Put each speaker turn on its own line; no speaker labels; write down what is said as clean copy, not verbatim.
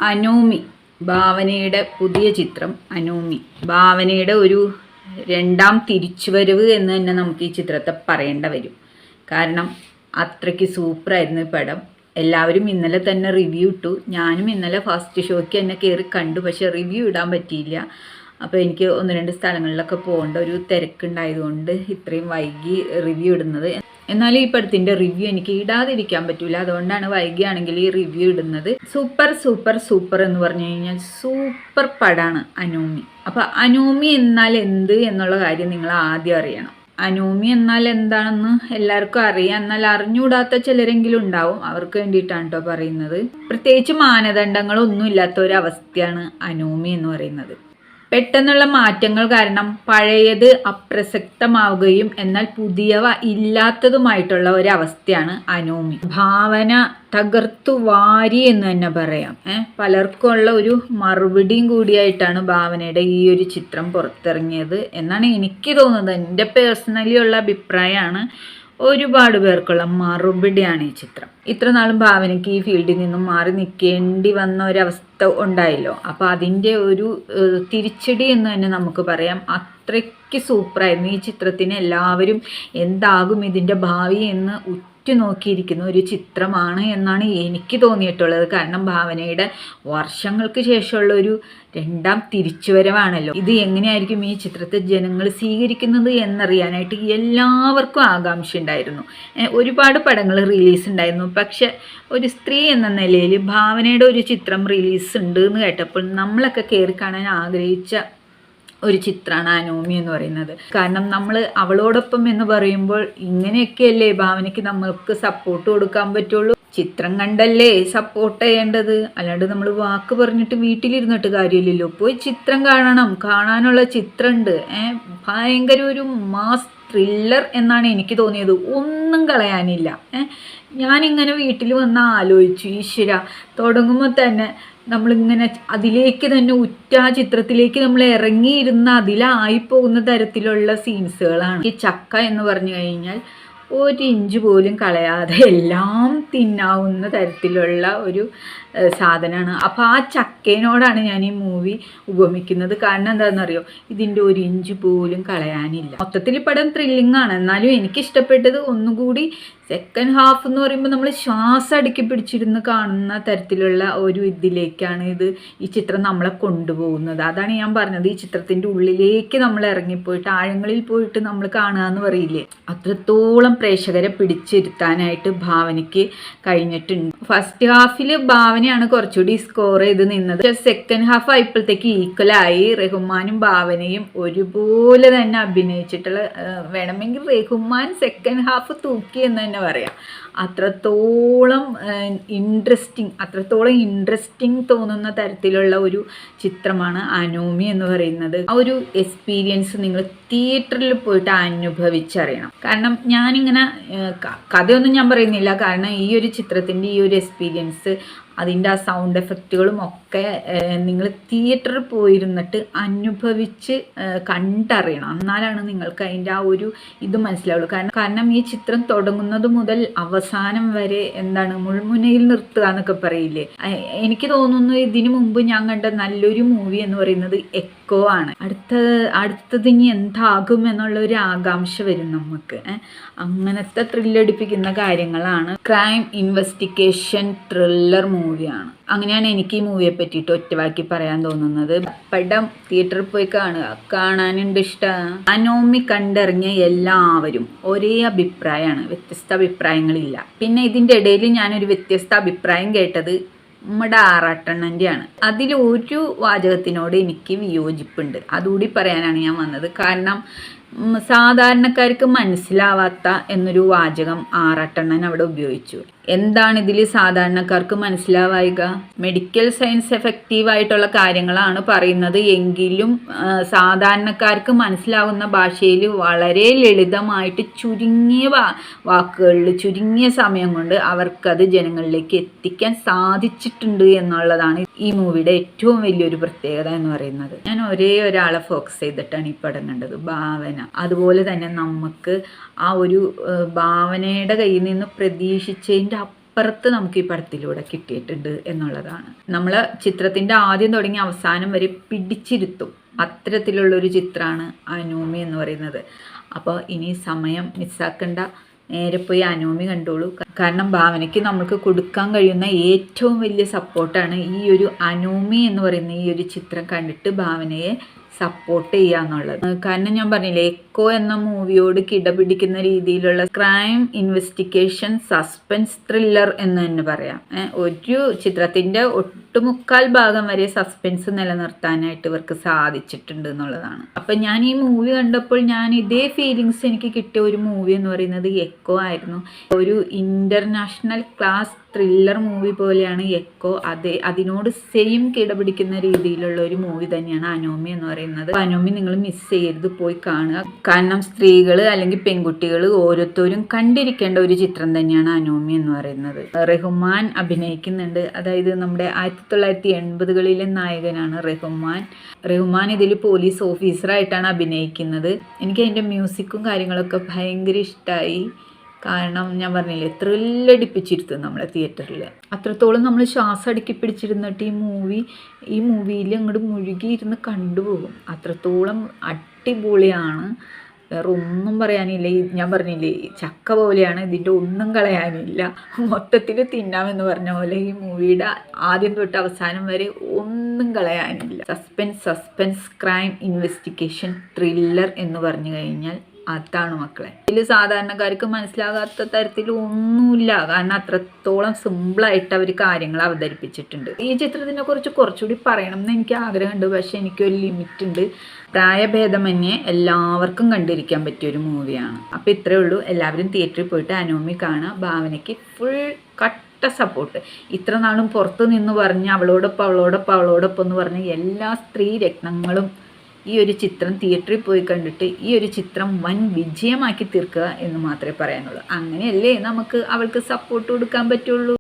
Anomie, ഭാവനയുടെ പുതിയ ചിത്രം Anomie. ഭാവനയുടെ ഒരു രണ്ടാം തിരിച്ചുവരവ് എന്ന് തന്നെ നമുക്ക് ഈ ചിത്രത്തെ പറയേണ്ട വരും. കാരണം അത്രയ്ക്ക് സൂപ്പറായിരുന്നു ഈ പടം. എല്ലാവരും ഇന്നലെ തന്നെ റിവ്യൂ ഇട്ടു. ഞാനും ഇന്നലെ ഫസ്റ്റ് ഷോയ്ക്ക് തന്നെ കയറി കണ്ടു, പക്ഷെ റിവ്യൂ ഇടാൻ പറ്റിയില്ല. അപ്പോൾ എനിക്ക് 1-2 സ്ഥലങ്ങളിലൊക്കെ പോകേണ്ട ഒരു തിരക്കുണ്ടായതുകൊണ്ട് ഇത്രയും വൈകി റിവ്യൂ ഇടുന്നത്. എന്നാലും ഈ പടത്തിൻ്റെ റിവ്യൂ എനിക്ക് ഇടാതിരിക്കാൻ പറ്റില്ല, അതുകൊണ്ടാണ് വൈകിയാണെങ്കിൽ ഈ റിവ്യൂ ഇടുന്നത്. സൂപ്പർ സൂപ്പർ സൂപ്പർ എന്ന് പറഞ്ഞു കഴിഞ്ഞാൽ സൂപ്പർ പടമാണ് അനോമി. അപ്പോൾ അനോമി എന്നാൽ എന്ത് എന്നുള്ള കാര്യം നിങ്ങൾ ആദ്യം അറിയണം. അനോമി എന്നാൽ എന്താണെന്ന് എല്ലാവർക്കും അറിയാം, എന്നാൽ അറിഞ്ഞുകൂടാത്ത ചിലരെങ്കിലും ഉണ്ടാവും. അവർക്ക് വേണ്ടിയിട്ടാണ് കേട്ടോ പറയുന്നത്. പ്രത്യേകിച്ച് മാനദണ്ഡങ്ങളൊന്നും ഇല്ലാത്ത ഒരവസ്ഥയാണ് അനോമി എന്ന് പറയുന്നത്. പെട്ടെന്നുള്ള മാറ്റങ്ങൾ കാരണം പഴയത് അപ്രസക്തമാവുകയും എന്നാൽ പുതിയവ ഇല്ലാത്തതുമായിട്ടുള്ള ഒരവസ്ഥയാണ് അനോമി. ഭാവന തകർത്തു വാരി എന്ന് തന്നെ പറയാം. പലർക്കും ഉള്ള ഒരു മറുപടിയും കൂടിയായിട്ടാണ് ഭാവനയുടെ ഈ ഒരു ചിത്രം പുറത്തിറങ്ങിയത് എന്നാണ് എനിക്ക് തോന്നുന്നത്. എൻ്റെ പേഴ്സണലി ഉള്ള അഭിപ്രായമാണ്. ഒരുപാട് പേർക്കുള്ള മറുപടിയാണ് ഈ ചിത്രം. ഇത്ര നാളും ഭാവനയ്ക്ക് ഈ ഫീൽഡിൽ നിന്നും മാറി നിൽക്കേണ്ടി വന്ന ഒരവസ്ഥ ഉണ്ടായല്ലോ. അപ്പോൾ അതിൻ്റെ ഒരു തിരിച്ചടി എന്ന് തന്നെ നമുക്ക് പറയാം. അത്രയ്ക്ക് സൂപ്പറായിരുന്നു ഈ ചിത്രത്തിന്. എല്ലാവരും എന്താകും ഇതിൻ്റെ ഭാവി എന്ന് നോക്കിയിരിക്കുന്ന ഒരു ചിത്രമാണ് എന്നാണ് എനിക്ക് തോന്നിയിട്ടുള്ളത്. കാരണം ഭാവനയുടെ വർഷങ്ങൾക്ക് ശേഷമുള്ള ഒരു രണ്ടാം തിരിച്ചുവരവാണല്ലോ. ഇത് എങ്ങനെയായിരിക്കും ഈ ചിത്രത്തെ ജനങ്ങൾ സ്വീകരിക്കുന്നത് എന്നറിയാനായിട്ട് എല്ലാവർക്കും ആകാംക്ഷ ഉണ്ടായിരുന്നു. ഒരുപാട് പടങ്ങൾ റിലീസ് ഉണ്ടായിരുന്നു. പക്ഷെ ഒരു സ്ത്രീ എന്ന നിലയിൽ ഭാവനയുടെ ഒരു ചിത്രം റിലീസ് ഉണ്ട് എന്ന് കേട്ടപ്പോൾ നമ്മളൊക്കെ കയറി കാണാൻ ആഗ്രഹിച്ച ഒരു ചിത്രമാണ് അനോമി എന്ന് പറയുന്നത്. കാരണം നമ്മൾ അവളോടൊപ്പം എന്ന് പറയുമ്പോൾ ഇങ്ങനെയൊക്കെയല്ലേ ഭാവനയ്ക്ക് നമ്മൾക്ക് സപ്പോർട്ട് കൊടുക്കാൻ പറ്റുള്ളൂ. ചിത്രം കണ്ടല്ലേ സപ്പോർട്ട് ചെയ്യേണ്ടത്, അല്ലാണ്ട് നമ്മൾ വാക്ക് പറഞ്ഞിട്ട് വീട്ടിലിരുന്നിട്ട് കാര്യമില്ലല്ലോ. പോയി ചിത്രം കാണണം. കാണാനുള്ള ചിത്രമുണ്ട്. ഭയങ്കര ഒരു മാസ് ത്രില്ലർ എന്നാണ് എനിക്ക് തോന്നിയത്. ഒന്നും കളയാനില്ല. ഞാനിങ്ങനെ വീട്ടിൽ വന്ന് ആലോചിച്ചു, ഈശ്വര, തുടങ്ങുമ്പോൾ തന്നെ നമ്മളിങ്ങനെ അതിലേക്ക് തന്നെ ആ ചിത്രത്തിലേക്ക് നമ്മൾ ഇറങ്ങിയിരുന്ന അതിലായിപ്പോകുന്ന തരത്തിലുള്ള സീൻസുകളാണ്. ഈ ചക്ക എന്ന് പറഞ്ഞു കഴിഞ്ഞാൽ 1 ഇഞ്ച് പോലും കളയാതെ എല്ലാം തിന്നാവുന്ന തരത്തിലുള്ള ഒരു സാധനമാണ്. അപ്പോൾ ആ ചക്കേനോടാണ് ഞാൻ ഈ മൂവി ഉപമിക്കുന്നത്. കാരണം എന്താണെന്നറിയോ, ഇതിൻ്റെ 1 ഇഞ്ച് പോലും കളയാനില്ല. മൊത്തത്തിൽ പടം ത്രില്ലിംഗ് ആണ്. എന്നാലും എനിക്കിഷ്ടപ്പെട്ടത് ഒന്നുകൂടി സെക്കൻഡ് ഹാഫ് എന്ന് പറയുമ്പോൾ നമ്മൾ ശ്വാസം അടുക്കി പിടിച്ചിരുന്ന് കാണുന്ന തരത്തിലുള്ള ഒരു ഇതിലേക്കാണ് ഈ ചിത്രം നമ്മളെ കൊണ്ടുപോകുന്നത്. അതാണ് ഞാൻ പറഞ്ഞത്, ഈ ചിത്രത്തിൻ്റെ ഉള്ളിലേക്ക് നമ്മൾ ഇറങ്ങിപ്പോയിട്ട് ആഴങ്ങളിൽ പോയിട്ട് നമ്മൾ കാണുക എന്ന് പറയില്ലേ, അത്രത്തോളം പ്രേക്ഷകരെ പിടിച്ചിരുത്താനായിട്ട് ഭാവനയ്ക്ക് കഴിഞ്ഞിട്ടുണ്ട്. ഫസ്റ്റ് ഹാഫിൽ ഭാവനയാണ് കുറച്ചുകൂടി സ്കോർ ചെയ്ത് നിന്നത്. സെക്കൻഡ് ഹാഫ് ആയപ്പോഴത്തേക്ക് ഈക്വലായി. റഹ്മാനും ഭാവനയും ഒരുപോലെ തന്നെ അഭിനയിച്ചിട്ടുള്ള, വേണമെങ്കിൽ റഹ്മാൻ സെക്കൻഡ് ഹാഫ് തൂക്കി എന്ന് തന്നെ പറയാം. അത്രത്തോളം ഇൻട്രസ്റ്റിംഗ് തോന്നുന്ന തരത്തിലുള്ള ഒരു ചിത്രമാണ് അനോമി എന്ന് പറയുന്നത്. ആ ഒരു എക്സ്പീരിയൻസ് നിങ്ങൾ തിയേറ്ററിൽ പോയിട്ട് അനുഭവിച്ചറിയണം. കാരണം ഞാനിങ്ങനെ കഥയൊന്നും ഞാൻ പറയുന്നില്ല. കാരണം ഈ ഒരു ചിത്രത്തിൻ്റെ ഈ ഒരു എക്സ്പീരിയൻസ്, അതിൻ്റെ ആ സൗണ്ട് എഫക്റ്റുകളും ഒക്കെ നിങ്ങൾ തിയേറ്ററിൽ പോയിരുന്നിട്ട് അനുഭവിച്ച് കണ്ടറിയണം. എന്നാലാണ് നിങ്ങൾക്ക് അതിൻ്റെ ആ ഒരു ഇത് മനസ്സിലാവുള്ളൂ. കാരണം ഈ ചിത്രം തുടങ്ങുന്നത് മുതൽ അവസാനം വരെ എന്താണ് മുൾമുനയിൽ നിർത്തുക എന്നൊക്കെ പറയില്ലേ. എനിക്ക് തോന്നുന്നു ഇതിനു മുമ്പ് ഞാൻ കണ്ട നല്ലൊരു മൂവി എന്ന് പറയുന്നത് എക്കോ ആണ്. അടുത്തത് ഇനി എന്താകും എന്നുള്ള ഒരു ആകാംക്ഷ വരും നമുക്ക്. അങ്ങനത്തെ ത്രില്ലടിപ്പിക്കുന്ന കാര്യങ്ങളാണ്. ക്രൈം ഇൻവെസ്റ്റിഗേഷൻ ത്രില്ലർ മൂവിയാണ്. അങ്ങനെയാണ് എനിക്ക് ഈ മൂവിയെ പറ്റിയിട്ട് ഒറ്റവാക്കി പറയാൻ തോന്നുന്നത്. പടം തിയേറ്ററിൽ പോയി കാണാനുണ്ട് ഇഷ്ടം. അനോമി കണ്ടിറങ്ങിയ എല്ലാവരും ഒരേ അഭിപ്രായമാണ്, വ്യത്യസ്ത അഭിപ്രായങ്ങളില്ല. പിന്നെ ഇതിൻ്റെ ഇടയിൽ ഞാനൊരു വ്യത്യസ്ത അഭിപ്രായം കേട്ടത് നമ്മുടെ ആറാട്ടണ്ണൻ്റെയാണ്. അതിലൊരു വാചകത്തിനോട് എനിക്ക് വിയോജിപ്പുണ്ട്. അതുകൂടി പറയാനാണ് ഞാൻ വന്നത്. കാരണം സാധാരണക്കാർക്ക് മനസ്സിലാവാത്ത എന്നൊരു വാചകം ആറാട്ടണ്ണൻ അവിടെ ഉപയോഗിച്ചു. എന്താണ് ഇതിൽ സാധാരണക്കാർക്ക് മനസ്സിലാവുക? മെഡിക്കൽ സയൻസ് എഫക്റ്റീവായിട്ടുള്ള കാര്യങ്ങളാണ് പറയുന്നത് എങ്കിലും സാധാരണക്കാർക്ക് മനസ്സിലാവുന്ന ഭാഷയിൽ വളരെ ലളിതമായിട്ട് ചുരുങ്ങിയ വാക്കുകളിൽ ചുരുങ്ങിയ സമയം കൊണ്ട് അവർക്കത് ജനങ്ങളിലേക്ക് എത്തിക്കാൻ സാധിച്ചിട്ടുണ്ട് എന്നുള്ളതാണ് ഈ മൂവിയുടെ ഏറ്റവും വലിയൊരു പ്രത്യേകത എന്ന് പറയുന്നത്. ഞാൻ ഒരേ ഒരാളെ ഫോക്കസ് ചെയ്തിട്ടാണ് ഈ പടം കണ്ടത്, ഭാവന. അതുപോലെ തന്നെ നമുക്ക് ആ ഒരു ഭാവനയുടെ കയ്യിൽ നിന്ന് പ്രതീക്ഷിച്ചതിൻ്റെ അപ്പുറത്ത് നമുക്ക് ഈ പടത്തിലൂടെ കിട്ടിയിട്ടുണ്ട് എന്നുള്ളതാണ്. നമ്മൾ ചിത്രത്തിൻ്റെ ആദ്യം തുടങ്ങി അവസാനം വരെ പിടിച്ചിരുത്തും. അത്തരത്തിലുള്ളൊരു ചിത്രമാണ് അനോമി എന്ന് പറയുന്നത്. അപ്പോൾ ഇനി സമയം മിസ്സാക്കണ്ട, നേരെ പോയി അനോമി കണ്ടോളൂ. കാരണം ഭാവനയ്ക്ക് നമുക്ക് കൊടുക്കാൻ കഴിയുന്ന ഏറ്റവും വലിയ സപ്പോർട്ടാണ് ഈ ഒരു അനോമി എന്ന് പറയുന്ന ഈ ഒരു ചിത്രം കണ്ടിട്ട് ഭാവനയെ സപ്പോർട്ട് ചെയ്യുക എന്നുള്ളത്. കാരണം ഞാൻ പറഞ്ഞില്ലേ, എക്കോ എന്ന മൂവിയോട് കിടപിടിക്കുന്ന രീതിയിലുള്ള ക്രൈം ഇൻവെസ്റ്റിഗേഷൻ സസ്പെൻസ് ത്രില്ലർ എന്ന് തന്നെ പറയാം. ഒരു ചിത്രത്തിൻ്റെ ഒട്ടുമുക്കാൽ ഭാഗം വരെ സസ്പെൻസ് നിലനിർത്താനായിട്ട് ഇവർക്ക് സാധിച്ചിട്ടുണ്ട് എന്നുള്ളതാണ്. അപ്പം ഞാൻ ഈ മൂവി കണ്ടപ്പോൾ ഞാൻ ഇതേ ഫീലിങ്സ് എനിക്ക് കിട്ടിയ ഒരു മൂവി എന്ന് പറയുന്നത് എക്കോ ആയിരുന്നു. ഒരു ഇൻ്റർനാഷണൽ ക്ലാസ് ത്രില്ലർ മൂവി പോലെയാണ് എക്കോ. അതിനോട് സെയിം കിടപിടിക്കുന്ന രീതിയിലുള്ള ഒരു മൂവി തന്നെയാണ് അനോമി എന്ന് പറയുന്നത്. അനോമി നിങ്ങൾ മിസ് ചെയ്യരുത്, പോയി കാണുക. കാരണം സ്ത്രീകൾ അല്ലെങ്കിൽ പെൺകുട്ടികൾ ഓരോരുത്തരും കണ്ടിരിക്കേണ്ട ഒരു ചിത്രം തന്നെയാണ് അനോമി എന്ന് പറയുന്നത്. റഹ്മാൻ അഭിനയിക്കുന്നുണ്ട്. അതായത് നമ്മുടെ 1980കളിലെ നായകനാണ് റഹ്മാൻ ഇതിൽ പോലീസ് ഓഫീസറായിട്ടാണ് അഭിനയിക്കുന്നത്. എനിക്ക് അതിൻ്റെ മ്യൂസിക്കും കാര്യങ്ങളൊക്കെ ഭയങ്കര ഇഷ്ടമായി. കാരണം ഞാൻ പറഞ്ഞില്ലേ, ത്രില്ലടിപ്പിച്ചിരുത്തും നമ്മളെ തിയേറ്ററിൽ. അത്രത്തോളം നമ്മൾ ശ്വാസം അടുക്കി പിടിച്ചിരുന്നിട്ട് ഈ മൂവിയിൽ അങ്ങോട്ട് മുഴുകിയിരുന്ന് കണ്ടുപോകും. അത്രത്തോളം അടിപൊളിയാണ്. വേറെ ഒന്നും പറയാനില്ല. ഞാൻ പറഞ്ഞില്ലേ, ചക്ക പോലെയാണ്, ഇതിൻ്റെ ഒന്നും കളയാനില്ല. മൊത്തത്തിൽ തിന്നാമെന്ന് പറഞ്ഞ പോലെ ഈ മൂവിയുടെ ആദ്യം തൊട്ട് അവസാനം വരെ ഒന്നും കളയാനില്ല. സസ്പെൻസ് ക്രൈം ഇൻവെസ്റ്റിഗേഷൻ ത്രില്ലർ എന്ന് പറഞ്ഞു കഴിഞ്ഞാൽ അതാണ് മക്കളെ. ഇതിൽ സാധാരണക്കാർക്ക് മനസ്സിലാകാത്ത തരത്തിൽ ഒന്നുമില്ല. കാരണം അത്രത്തോളം സിമ്പിളായിട്ട് അവർ കാര്യങ്ങൾ അവതരിപ്പിച്ചിട്ടുണ്ട്. ഈ ചിത്രത്തിനെ കുറിച്ച് കുറച്ചുകൂടി പറയണം എന്ന് എനിക്ക് ആഗ്രഹമുണ്ട്. പക്ഷെ എനിക്കൊരു ലിമിറ്റ് ഉണ്ട്. പ്രായഭേദമന്യേ എല്ലാവർക്കും കണ്ടിരിക്കാൻ പറ്റിയൊരു മൂവിയാണ്. അപ്പോൾ ഇത്രയേ ഉള്ളൂ. എല്ലാവരും തിയേറ്ററിൽ പോയിട്ട് അനോമി കാണുക. ഭാവനയ്ക്ക് ഫുൾ കട്ട സപ്പോർട്ട്. ഇത്ര നാളും പുറത്ത് നിന്ന് പറഞ്ഞ് അവളോടൊപ്പം എന്ന് പറഞ്ഞ എല്ലാ സ്ത്രീ രത്നങ്ങളും ഈ ഒരു ചിത്രം തിയേറ്ററിൽ പോയി കണ്ടിട്ട് ഈ ഒരു ചിത്രം വൻ വിജയമാക്കി തീർക്കുക എന്ന് മാത്രമേ പറയാനുള്ളൂ. അങ്ങനെയല്ലേ നമുക്ക് അവൾക്ക് സപ്പോർട്ട് കൊടുക്കാൻ പറ്റുള്ളൂ.